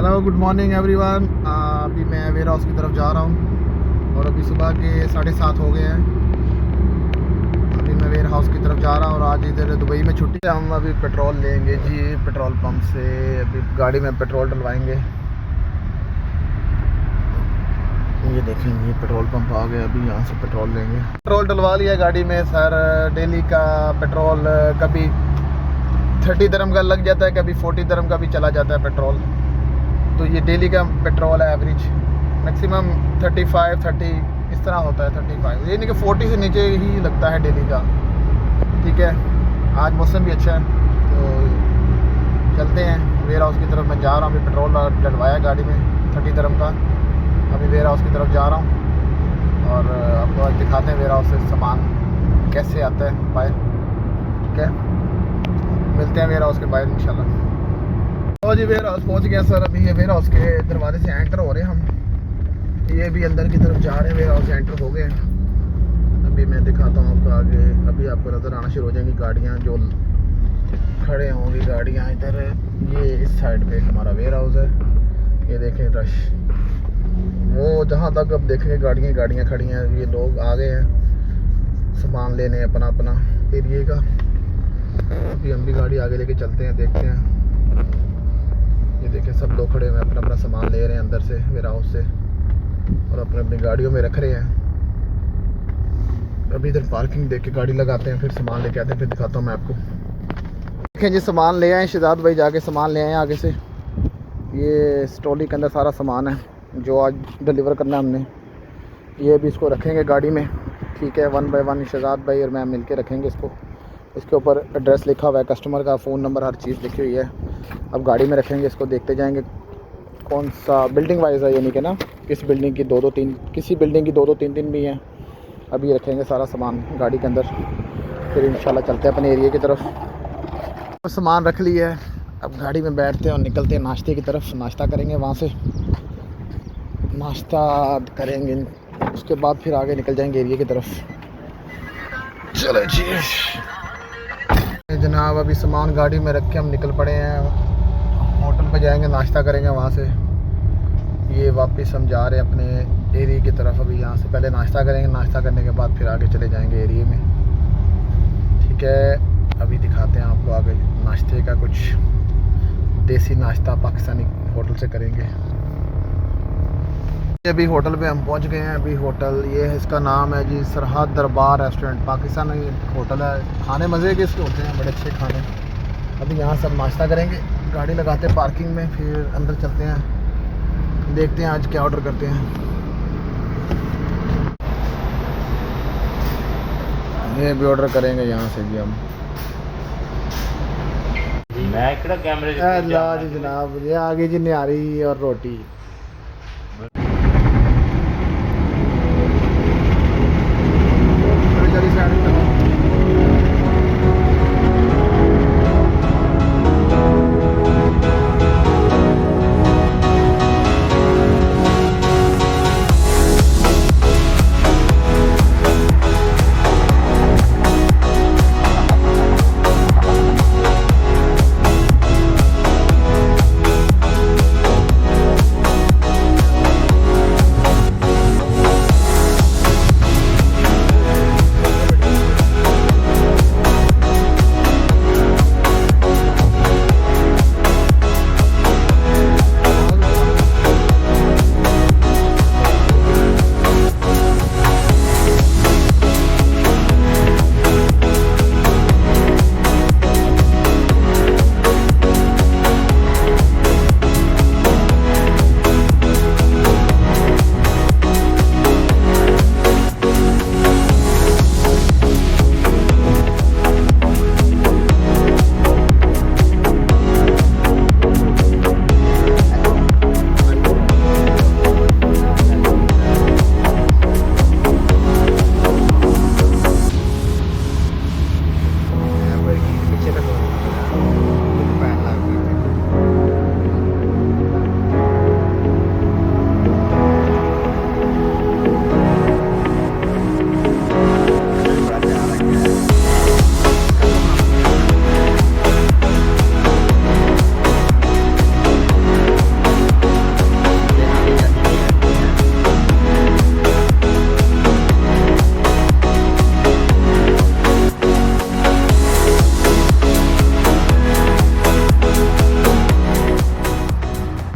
Hello good morning everyone. अभी मैं ware house की तरफ जा रहा हूँ और अभी सुबह के 7:30 हो गए हैं। अभी मैं वेयर हाउस की तरफ जा रहा हूँ और आज इधर दुबई में छुट्टी है। हम अभी पेट्रोल लेंगे जी पेट्रोल पंप से। अभी गाड़ी में पेट्रोल डलवाएंगे। ये देखें, ये पेट्रोल पंप आ गया। अभी यहाँ से पेट्रोल लेंगे। पेट्रोल डलवा लिया गाड़ी में सर। डेली का पेट्रोल कभी 30 दिरहम का लग जाता है, कभी 40 दिरहम का भी चला जाता है पेट्रोल। तो ये डेली का पेट्रोल है। एवरेज मैक्सिमम 35-30 इस तरह होता है। 35 ये नहीं कि 40 से नीचे ही लगता है डेली का। ठीक है, आज मौसम भी अच्छा है तो चलते हैं वेयर हाउस की तरफ। मैं जा रहा हूँ, अभी पेट्रोल डलवाया गाड़ी में 30 दिरहम का। अभी वेयर हाउस की तरफ जा रहा हूँ और आपको आज दिखाते हैं वेयर हाउस से सामान कैसे आता है बाहर। ठीक है, मिलते हैं वेयर हाउस के बाहर इंशाल्लाह। तो जी वेयर हाउस पहुँच गया सर। अभी ये वेयर हाउस के दरवाजे से एंटर हो रहे हैं हम। ये भी अंदर की तरफ जा रहे हैं। वेयर हाउस एंटर हो गए हैं। अभी मैं दिखाता हूँ आपको आगे। अभी आपको नज़र आना शुरू हो जाएंगी गाड़ियाँ जो खड़े होंगी गाड़ियाँ इधर। ये इस साइड पे हमारा वेयर हाउस है। ये देखें रश, वो जहाँ तक अब देखेंगे गाड़ियाँ खड़ी हैं। ये लोग आ गए हैं सामान लेने अपना अपना एरिए का। अभी हम भी गाड़ी आगे लेके चलते हैं, देखते हैं। ये देखें सब लोग खड़े हुए हैं, अपना अपना सामान ले रहे हैं अंदर से वेयर हाउस से और अपने अपनी गाड़ियों में रख रहे हैं। अभी इधर पार्किंग देख के गाड़ी लगाते हैं, फिर सामान लेके आते हैं, फिर दिखाता हूँ मैं आपको। देखें जी सामान ले आए शहजाद भाई, जाके सामान ले आए आगे से। ये स्टोली के अंदर सारा सामान है जो आज डिलीवर करना है हमने। ये भी इसको रखेंगे गाड़ी में। ठीक है, 1 बाय 1 शहजाद भाई और मैं मिल के रखेंगे इसको। इसके ऊपर एड्रेस लिखा हुआ है, कस्टमर का फ़ोन नंबर, हर चीज़ लिखी हुई है। अब गाड़ी में रखेंगे इसको, देखते जाएंगे कौन सा बिल्डिंग वाइज है, यानी कि ना किस बिल्डिंग की 2-2-3, किसी बिल्डिंग की 2-2 3 भी हैं। अभी रखेंगे सारा सामान गाड़ी के अंदर, फिर इंशाल्लाह चलते हैं अपने एरिया की तरफ। तो सामान रख लिया है, अब गाड़ी में बैठते हैं और निकलते हैं नाश्ते की तरफ। नाश्ता करेंगे, वहाँ से नाश्ता करेंगे, उसके बाद फिर आगे निकल जाएंगे एरिया की तरफ। चलो जी जनाब, अभी सामान गाड़ी में रख के हम निकल पड़े हैं। होटल पे जाएंगे, नाश्ता करेंगे वहाँ से। ये वापस हम जा रहे हैं अपने एरिया की तरफ। अभी यहाँ से पहले नाश्ता करेंगे, नाश्ता करने के बाद फिर आगे चले जाएंगे एरिया में। ठीक है, अभी दिखाते हैं आपको आगे नाश्ते का कुछ देसी नाश्ता पाकिस्तानी होटल से करेंगे। अभी होटल पे हम पहुंच गए हैं। अभी होटल ये है, इसका नाम है जी सरहद दरबार रेस्टोरेंट। पाकिस्तानी होटल है, खाने मज़े के इसके होते हैं, बड़े अच्छे खाने। अभी यहाँ सब नाश्ता करेंगे, गाड़ी लगाते हैं पार्किंग में, फिर अंदर चलते हैं, देखते हैं आज क्या ऑर्डर करते हैं। ये भी ऑर्डर करेंगे यहाँ से जी हम। अल्लाह जी जनाब, ये आगे जी निहारी और रोटी।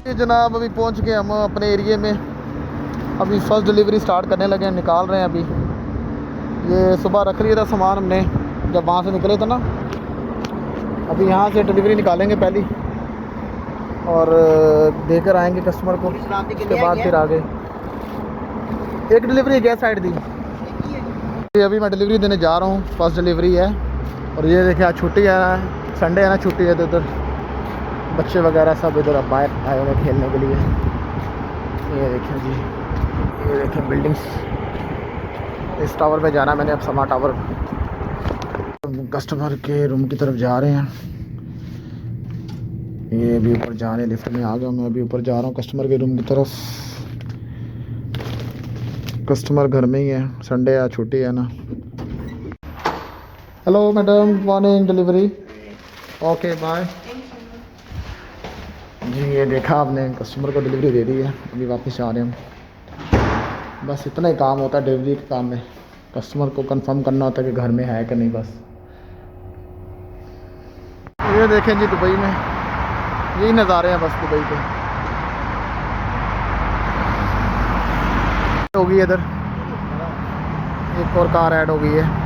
ये जनाब अभी पहुंच गए हम अपने एरिए में। अभी फ़र्स्ट डिलीवरी स्टार्ट करने लगे हैं, निकाल रहे हैं अभी। ये सुबह रख लिया था सामान हमने जब वहाँ से निकले थे ना। अभी यहाँ से डिलीवरी निकालेंगे पहली और देकर आएंगे कस्टमर को, उसके बाद फिर आगे। एक डिलीवरी गैस साइड दी। ये अभी मैं डिलीवरी देने जा रहा हूँ, फर्स्ट डिलीवरी है। और ये देखिए आज छुट्टी है, संडे है ना, छुट्टी है तो इधर बच्चे वगैरह सब इधर अब बाहर आए हुए खेलने के लिए। ये देखें जी, ये देखें बिल्डिंग्स। इस टावर पे जाना मैंने, अब समा टावर। कस्टमर के रूम की तरफ जा रहे हैं। ये अभी ऊपर जा रहे हैं, लिफ्ट में आ गया मैं, अभी ऊपर जा रहा हूँ कस्टमर के रूम की तरफ। कस्टमर घर में ही है, संडे है, छुट्टी है ना। Hello madam, morning delivery. Okay bye ji. ये देखा आपने, कस्टमर को डिलीवरी दे दी है, अभी वापस आ रहे हैं हम। बस इतना ही काम होता है डिलीवरी के काम में, कस्टमर को कंफर्म करना होता है कि घर में है कि नहीं बस। ये देखें जी, दुबई में यही नज़ारे हैं बस दुबई के। हो गई इधर एक और कार ऐड हो गई है।